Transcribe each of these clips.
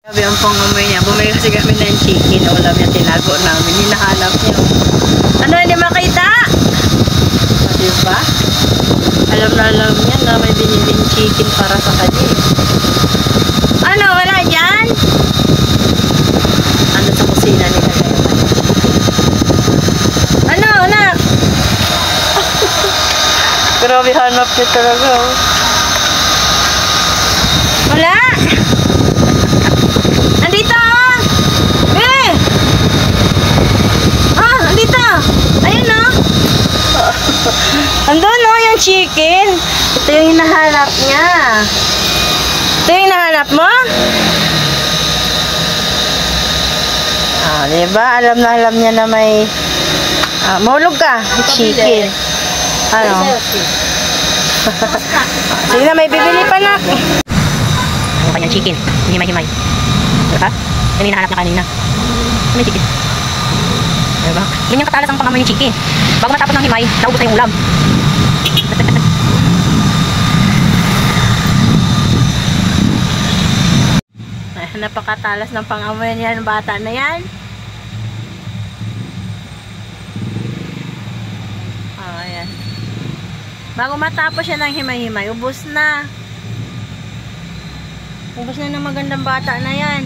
Sabi ang pangamoy niya. Bumili kasi kami ng chicken. Ulam niya, tinago namin. Hinahanap niya. Ano, hindi makita? O, diba? Alam na alam niya na may biniling chicken para sa kanya. Ano, wala dyan? Ano sa kusina nila ngayon? Ano, anak? Grabe hanap niya talaga. Wala? Andito! Eh! Ah, andito! Ayun o! Andun o, yung chicken. Ito yung hinahanap niya. Ito yung hinahanap mo? Ah, diba? Alam na alam niya na may... mahulog ka. Chicken. Ano? Sige na, may bibili pa na. Ang kanyang chicken. Himay-himay. Diba? Yan yung hinahanap niya kanina. Ano yung chicken? Diba? Ganyan katalas ang pangamoy yung chicken. Bago matapos ng himay, naubos na yung ulam. Ay, napakatalas ng pangamoy niya ng bata na yan. Ayan. Bago matapos siya ng himay-himay, ubos na. Ubos na ng magandang bata na yan.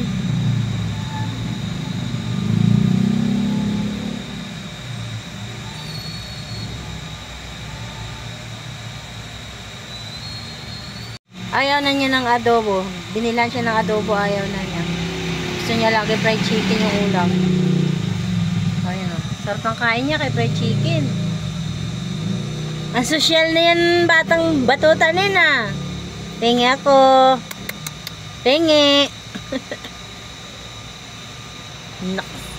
Ayaw na niya ng adobo. Binilan siya ng adobo, ayaw na niya. Gusto niya lagi fried chicken yung ulam. Ayan o. Sarap ang kain niya kay fried chicken. Ang sosyal na yan batang batuta nina. Tingi ako. Tingi. Naks.